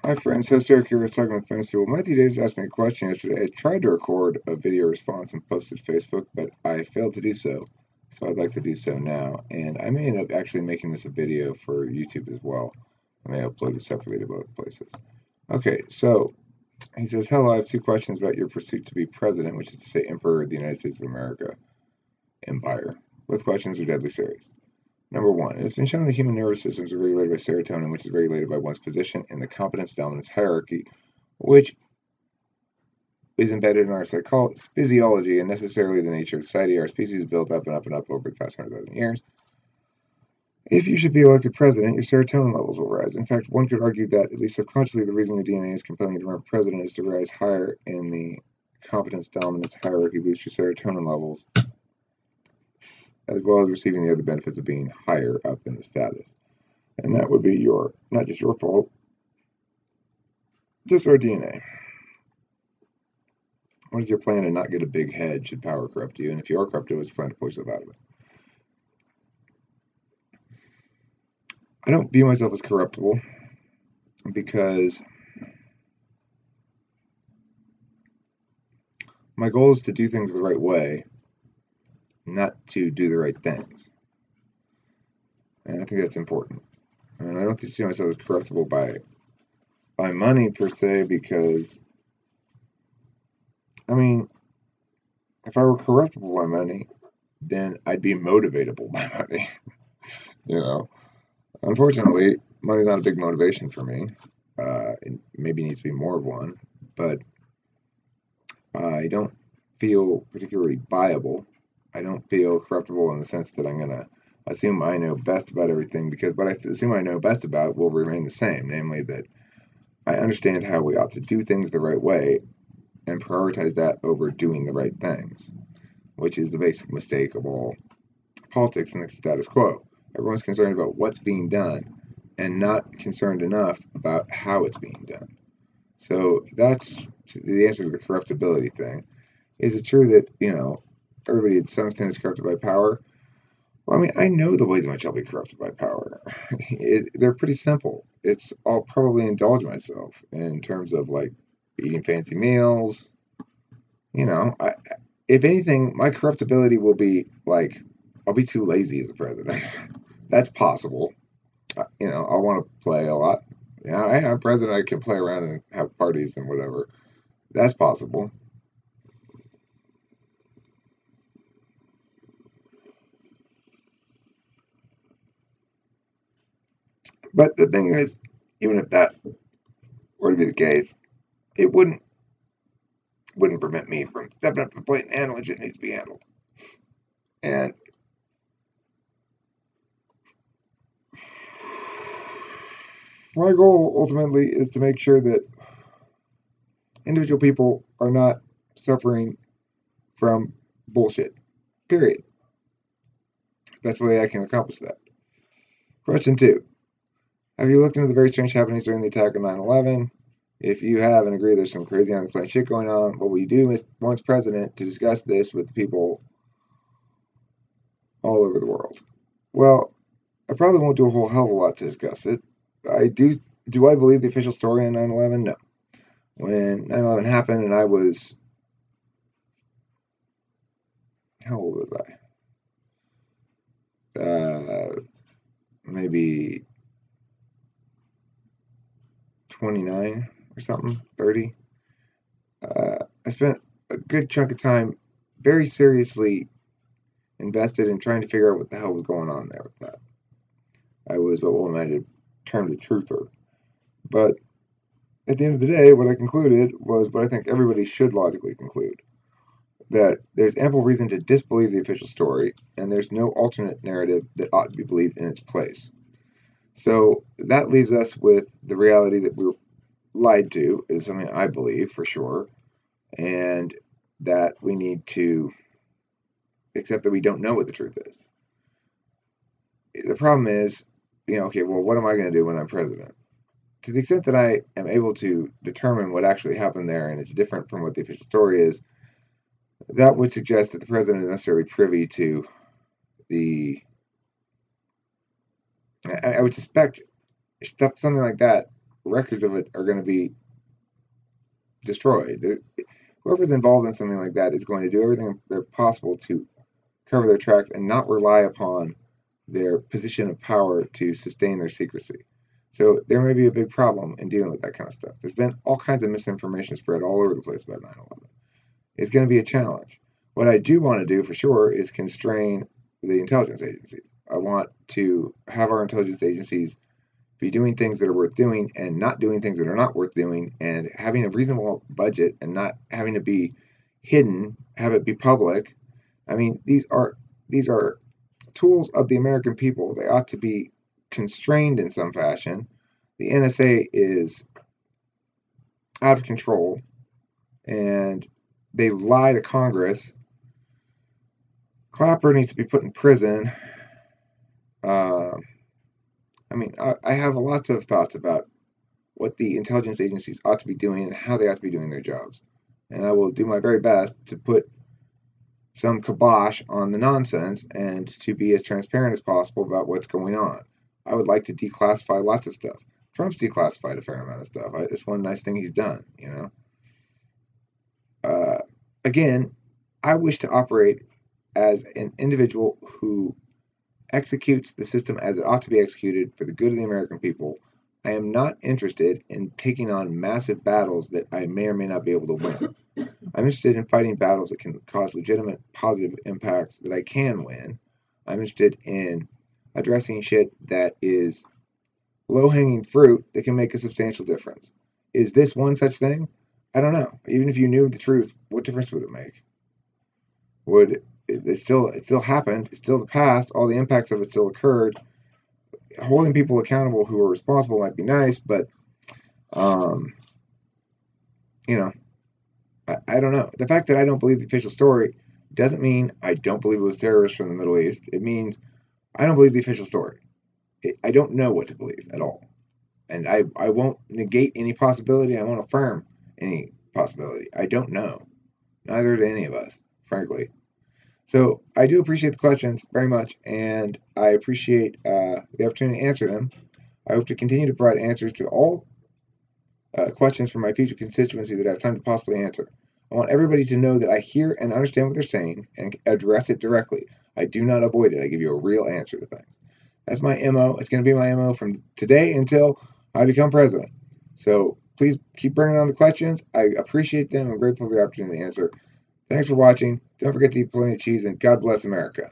Hi friends, host Eric here. I was talking with famous people. Matthew Davis asked me a question yesterday. I tried to record a video response and post it to Facebook, but I failed to do so. So I'd like to do so now. And I may end up actually making this a video for YouTube as well. I may upload it separately to both places. Okay, so he says, hello, I have two questions about your pursuit to be president, which is to say Emperor of the United States of America, Empire. Both questions are deadly serious. Number one, it has been shown that human nervous systems are regulated by serotonin, which is regulated by one's position in the competence-dominance hierarchy, which is embedded in our physiology and necessarily the nature of society. Our species is built up and up and up over the past 100,000 years. If you should be elected president, your serotonin levels will rise. In fact, one could argue that, at least subconsciously, the reason your DNA is compelling you to run for president is to rise higher in the competence-dominance hierarchy, boost your serotonin levels, as well as receiving the other benefits of being higher up in the status. And that would be not just your fault, just our DNA. What is your plan to not get a big head should power corrupt you? And if you are corrupted, what's your plan to pull yourself out of it? I don't view myself as corruptible because my goal is to do things the right way, not to do the right things. And I think that's important. And I don't see myself as corruptible by money per se, because I mean, if I were corruptible by money, then I'd be motivatable by money. you know, unfortunately, money's not a big motivation for me. It maybe needs to be more of one, but I don't feel particularly viable. I don't feel corruptible in the sense that I'm going to assume I know best about everything, because what I assume I know best about will remain the same, namely that I understand how we ought to do things the right way and prioritize that over doing the right things, which is the basic mistake of all politics and the status quo. Everyone's concerned about what's being done and not concerned enough about how it's being done. So that's the answer to the corruptibility thing. Is it true that, everybody to some extent is corrupted by power? Well, I mean, I know the ways in which I'll be corrupted by power. They're pretty simple. I'll probably indulge myself in terms of like eating fancy meals. If anything, my corruptibility will be like I'll be too lazy as a president. That's possible. I'll want to play a lot. I'm president. I can play around and have parties and whatever. That's possible. But the thing is, even if that were to be the case, it wouldn't prevent me from stepping up to the plate and handling shit that needs to be handled. And my goal ultimately is to make sure that individual people are not suffering from bullshit. Period. That's the way I can accomplish that. Question 2. Have you looked into the very strange happenings during the attack on 9/11? If you have and agree there's some crazy unexplained shit going on, what will you do once president to discuss this with people all over the world? Well, I probably won't do a whole hell of a lot to discuss it. Do I believe the official story on 9/11? No. When 9/11 happened and I was, how old was I? Maybe 29 or something, 30. I spent a good chunk of time very seriously invested in trying to figure out what the hell was going on there with that. I was what one might have termed a truther. But at the end of the day, what I concluded was what I think everybody should logically conclude, that there's ample reason to disbelieve the official story, and there's no alternate narrative that ought to be believed in its place. So that leaves us with the reality that we were lied to, is something I believe for sure, and that we need to accept that we don't know what the truth is. The problem is, okay, well, what am I going to do when I'm president? To the extent that I am able to determine what actually happened there and it's different from what the official story is, that would suggest that the president is necessarily privy to I would suspect something like that records of it are going to be destroyed. Whoever's involved in something like that is going to do everything they're possible to cover their tracks and not rely upon their position of power to sustain their secrecy. So there may be a big problem in dealing with that kind of stuff. There's been all kinds of misinformation spread all over the place about 9/11. It's going to be a challenge. What I do want to do for sure is constrain the intelligence agencies. I want to have our intelligence agencies be doing things that are worth doing and not doing things that are not worth doing, and having a reasonable budget and not having to be hidden, have it be public. I mean, these are tools of the American people. They ought to be constrained in some fashion. The NSA is out of control, and they lie to Congress. Clapper needs to be put in prison. I mean, I have lots of thoughts about what the intelligence agencies ought to be doing and how they ought to be doing their jobs. And I will do my very best to put some kibosh on the nonsense and to be as transparent as possible about what's going on. I would like to declassify lots of stuff. Trump's declassified a fair amount of stuff. It's one nice thing he's done, you know. Again, I wish to operate as an individual who executes the system as it ought to be executed for the good of the American people. I am not interested in taking on massive battles that I may or may not be able to win. I'm interested in fighting battles that can cause legitimate positive impacts that I can win. I'm interested in addressing shit that is low-hanging fruit that can make a substantial difference. Is this one such thing? I don't know. Even if you knew the truth, what difference would it make? Would it still happened? It's still the past. All the impacts of it still occurred. Holding people accountable who are responsible might be nice, but you know, I don't know. The fact that I don't believe the official story doesn't mean I don't believe it was terrorists from the Middle East. It means I don't believe the official story. I don't know what to believe at all. And I won't negate any possibility. I won't affirm any possibility. I don't know. Neither do any of us, frankly. So I do appreciate the questions very much, and I appreciate the opportunity to answer them. I hope to continue to provide answers to all questions from my future constituency that I have time to possibly answer. I want everybody to know that I hear and understand what they're saying and address it directly. I do not avoid it. I give you a real answer to things. That's my MO. It's going to be my MO from today until I become president. So please keep bringing on the questions. I appreciate them. I'm grateful for the opportunity to answer. Thanks for watching. Don't forget to eat plenty of cheese, and God bless America.